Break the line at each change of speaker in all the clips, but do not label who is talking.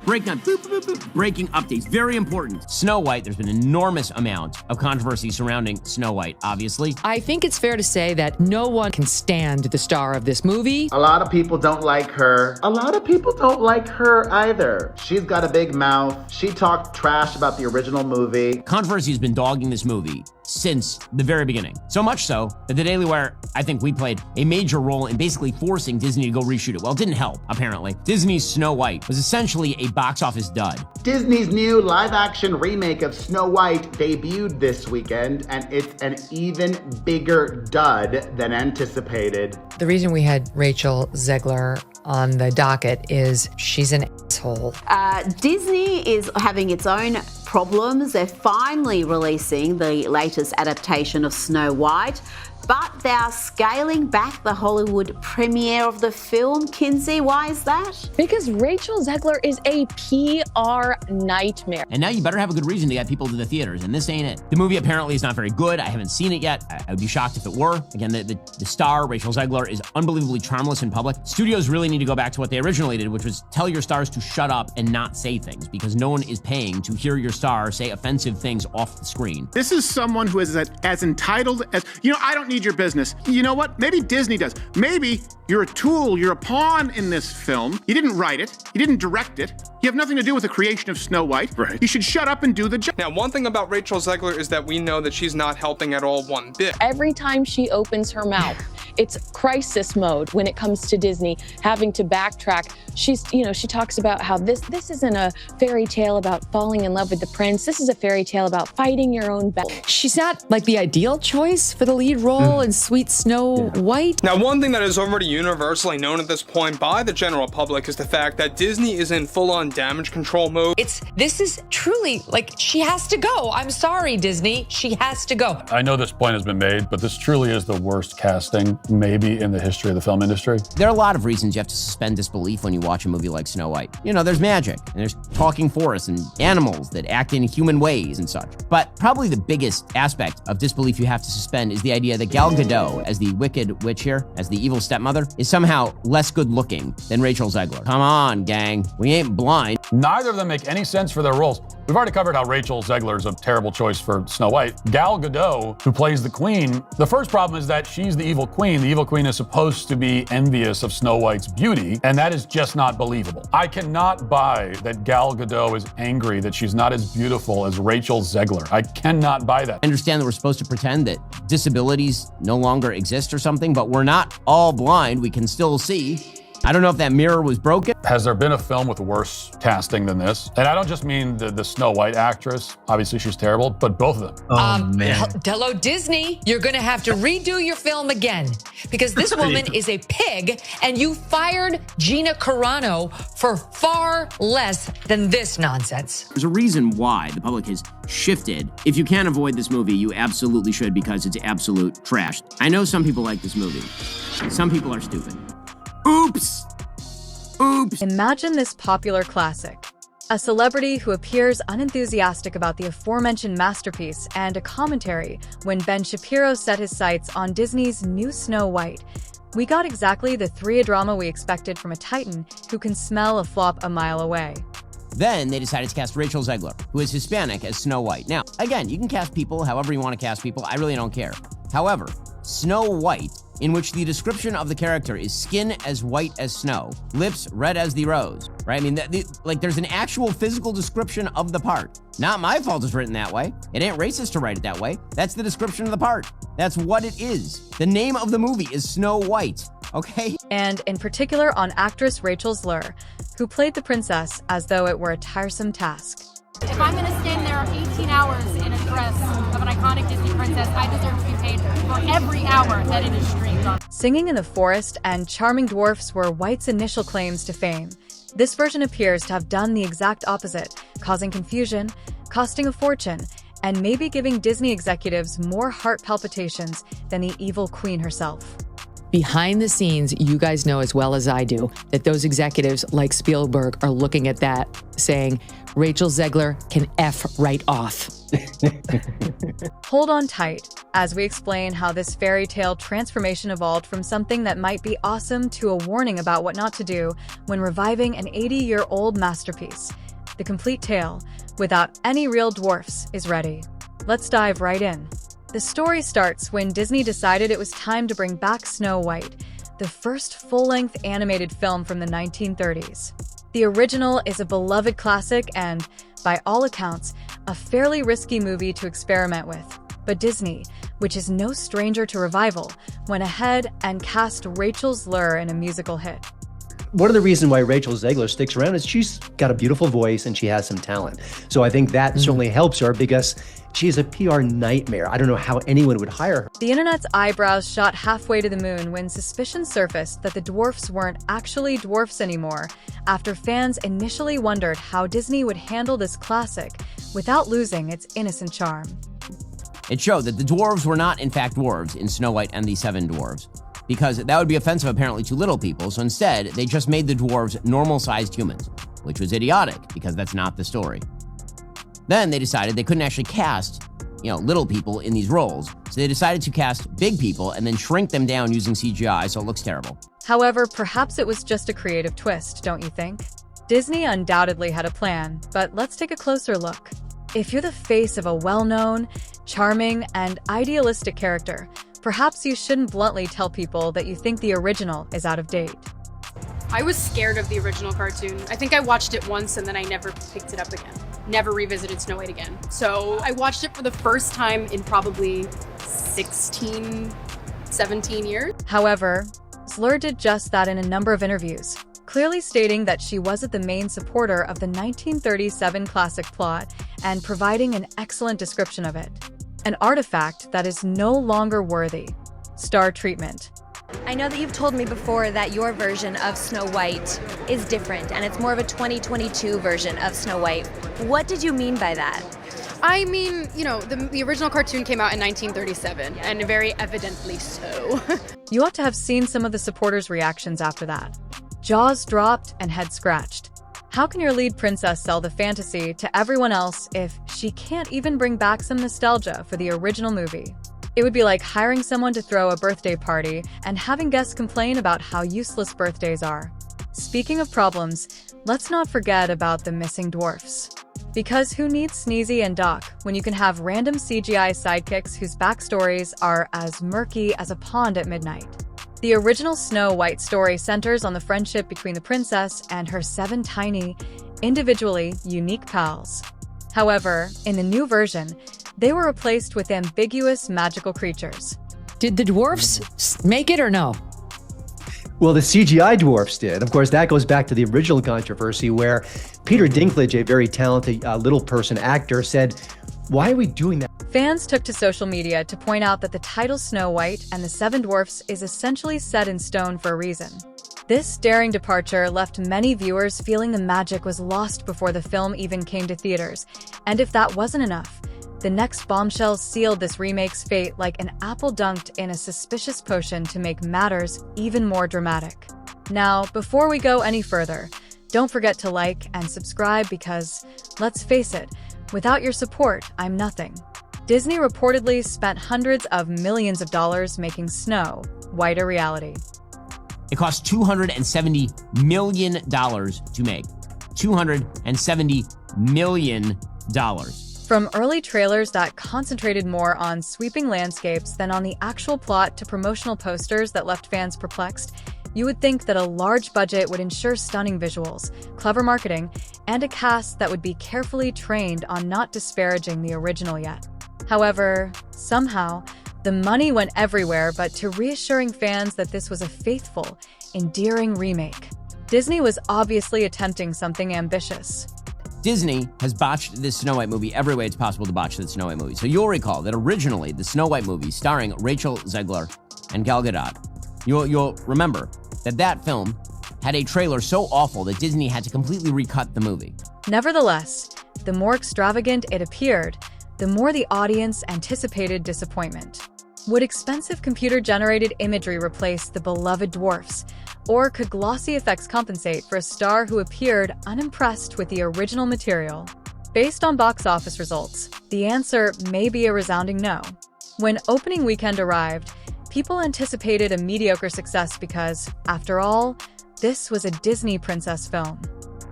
breaking updates. Very important. Snow White, there's been an enormous amount of controversy surrounding Snow White, obviously.
I think it's fair to say that no one can stand the star of this movie.
A lot of people don't like her. A lot of people don't like her either. She's got a big mouth. She talked trash about the original movie.
Controversy has been dogging this movie since the very beginning. So much so that the Daily Wire, I think we played a major role in basically forcing Disney to go reshoot it. Well, it didn't help, apparently. Disney's Snow White was essentially a box office dud.
Disney's new live-action remake of Snow White debuted this weekend, and it's an even bigger dud than anticipated.
The reason we had Rachel Zegler on the docket is she's an asshole.
Disney is having its own problems. They're finally releasing the latest adaptation of Snow White, but they're scaling back the Hollywood premiere of the film. Kinsey, why is that?
Because Rachel Zegler is a PR nightmare.
And now you better have a good reason to get people to the theaters, and this ain't it. The movie apparently is not very good. I haven't seen it yet. I would be shocked if it were. Again, the star, Rachel Zegler, is unbelievably charmless in public. Studios really need to go back to what they originally did, which was tell your stars to shut up and not say things, because no one is paying to hear your star say offensive things off the screen.
This is someone who is as entitled as, I don't need your business. You know what? Maybe Disney does. Maybe you're a tool, you're a pawn in this film. You didn't write it. You didn't direct it. You have nothing to do with the creation of Snow White. Right. You should shut up and do the job.
Now, one thing about Rachel Zegler is that we know that she's not helping at all one bit.
Every time she opens her mouth, it's crisis mode when it comes to Disney having to backtrack. She talks about how this isn't a fairy tale about falling in love with the prince. This is a fairy tale about fighting your own battle.
She's not like the ideal choice for the lead role in Sweet Snow White.
Now, one thing that is already universally known at this point by the general public is the fact that Disney is in full-on damage control mode.
This is truly, she has to go. I'm sorry, Disney. She has to go.
I know this point has been made, but this truly is the worst casting maybe in the history of the film industry.
There are a lot of reasons you have to suspend disbelief when you watch a movie like Snow White. There's magic, and there's talking forests and animals that act in human ways and such. But probably the biggest aspect of disbelief you have to suspend is the idea that Gal Gadot, as the wicked witch here, as the evil stepmother, is somehow less good looking than Rachel Zegler. Come on, gang. We ain't blind.
Neither of them make any sense for their roles. We've already covered how Rachel Zegler is a terrible choice for Snow White. Gal Gadot, who plays the queen, the first problem is that she's the evil queen. The evil queen is supposed to be envious of Snow White's beauty, and that is just not believable. I cannot buy that Gal Gadot is angry that she's not as beautiful as Rachel Zegler. I cannot buy that.
I understand that we're supposed to pretend that disabilities no longer exist or something, but we're not all blind. We can still see. I don't know if that mirror was broken.
Has there been a film with worse casting than this? And I don't just mean the Snow White actress. Obviously, she's terrible, but both of them.
Oh, man. Hello, Disney. You're going to have to redo your film again because this woman is a pig and you fired Gina Carano for far less than this nonsense.
There's a reason why the public has shifted. If you can't avoid this movie, you absolutely should because it's absolute trash. I know some people like this movie. Some people are stupid. Oops!
Imagine this popular classic. A celebrity who appears unenthusiastic about the aforementioned masterpiece and a commentary when Ben Shapiro set his sights on Disney's new Snow White. We got exactly the three-a drama we expected from a titan who can smell a flop a mile away.
Then they decided to cast Rachel Zegler, who is Hispanic, as Snow White. Now, again, you can cast people however you want to cast people. I really don't care. However, Snow White, in which the description of the character is skin as white as snow, lips red as the rose, right? I mean, there's an actual physical description of the part. Not my fault it's written that way. It ain't racist to write it that way. That's the description of the part. That's what it is. The name of the movie is Snow White, okay?
And in particular on actress Rachel Zegler, who played the princess as though it were a tiresome task.
If I'm going to stand there 18 hours in a dress of an iconic Disney princess, I deserve to be paid for every hour that it is streamed on.
Singing in the Forest and Charming Dwarfs were White's initial claims to fame. This version appears to have done the exact opposite, causing confusion, costing a fortune, and maybe giving Disney executives more heart palpitations than the evil queen herself.
Behind the scenes, you guys know as well as I do that those executives like Spielberg are looking at that saying, Rachel Zegler can F right off.
Hold on tight as we explain how this fairy tale transformation evolved from something that might be awesome to a warning about what not to do when reviving an 80-year-old masterpiece. The complete tale, without any real dwarfs, is ready. Let's dive right in. The story starts when Disney decided it was time to bring back Snow White, the first full-length animated film from the 1930s. The original is a beloved classic and, by all accounts, a fairly risky movie to experiment with. But Disney, which is no stranger to revival, went ahead and cast Rachel Zegler in a musical hit.
One of the reasons why Rachel Zegler sticks around is she's got a beautiful voice and she has some talent. So I think that certainly helps her because she is a PR nightmare. I don't know how anyone would hire her.
The internet's eyebrows shot halfway to the moon when suspicion surfaced that the dwarfs weren't actually dwarfs anymore, after fans initially wondered how Disney would handle this classic without losing its innocent charm.
It showed that the dwarves were not, in fact, dwarves in Snow White and the Seven Dwarves, because that would be offensive apparently to little people, so instead, they just made the dwarves normal-sized humans, which was idiotic, because that's not the story. Then they decided they couldn't actually cast, little people in these roles, so they decided to cast big people and then shrink them down using CGI, so it looks terrible.
However, perhaps it was just a creative twist, don't you think? Disney undoubtedly had a plan, but let's take a closer look. If you're the face of a well-known, charming, and idealistic character, perhaps you shouldn't bluntly tell people that you think the original is out of date.
I was scared of the original cartoon. I think I watched it once and then I never picked it up again. Never revisited Snow White again. So I watched it for the first time in probably 16, 17 years.
However, Zegler did just that in a number of interviews, clearly stating that she wasn't the main supporter of the 1937 classic plot and providing an excellent description of it. An artifact that is no longer worthy. Star treatment.
I know that you've told me before that your version of Snow White is different and it's more of a 2022 version of Snow White. What did you mean by that?
I mean, the original cartoon came out in 1937, and very evidently so.
You ought to have seen some of the supporters' reactions after that. Jaws dropped and head scratched. How can your lead princess sell the fantasy to everyone else if she can't even bring back some nostalgia for the original movie? It would be like hiring someone to throw a birthday party and having guests complain about how useless birthdays are. Speaking of problems, let's not forget about the missing dwarfs. Because who needs Sneezy and Doc when you can have random CGI sidekicks whose backstories are as murky as a pond at midnight? The original Snow White story centers on the friendship between the princess and her 7 tiny, individually unique pals. However, in the new version, they were replaced with ambiguous magical creatures.
Did the dwarfs make it or no?
Well, the CGI dwarfs did. Of course, that goes back to the original controversy where Peter Dinklage, a very talented little person actor, said, "Why are we doing that?"
Fans took to social media to point out that the title Snow White and the Seven Dwarfs is essentially set in stone for a reason. This daring departure left many viewers feeling the magic was lost before the film even came to theaters. And if that wasn't enough, the next bombshell sealed this remake's fate like an apple dunked in a suspicious potion to make matters even more dramatic. Now, before we go any further, don't forget to like and subscribe because, let's face it, without your support, I'm nothing. Disney reportedly spent hundreds of millions of dollars making Snow White a reality.
It cost $270 million to make. $270 million.
From early trailers that concentrated more on sweeping landscapes than on the actual plot to promotional posters that left fans perplexed, you would think that a large budget would ensure stunning visuals, clever marketing, and a cast that would be carefully trained on not disparaging the original yet. However, somehow, the money went everywhere but to reassuring fans that this was a faithful, endearing remake. Disney was obviously attempting something ambitious.
Disney has botched this Snow White movie every way it's possible to botch the Snow White movie. So you'll recall that originally the Snow White movie starring Rachel Zegler and Gal Gadot, you'll remember that film had a trailer so awful that Disney had to completely recut the movie.
Nevertheless, the more extravagant it appeared, the more the audience anticipated disappointment. Would expensive computer-generated imagery replace the beloved dwarfs? Or could glossy effects compensate for a star who appeared unimpressed with the original material? Based on box office results, the answer may be a resounding no. When opening weekend arrived, people anticipated a mediocre success because, after all, this was a Disney princess film.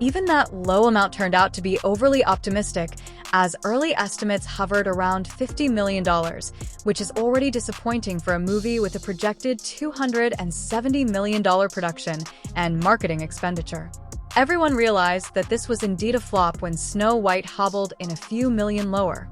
Even that low amount turned out to be overly optimistic, as early estimates hovered around $50 million, which is already disappointing for a movie with a projected $270 million production and marketing expenditure. Everyone realized that this was indeed a flop when Snow White hobbled in a few million lower.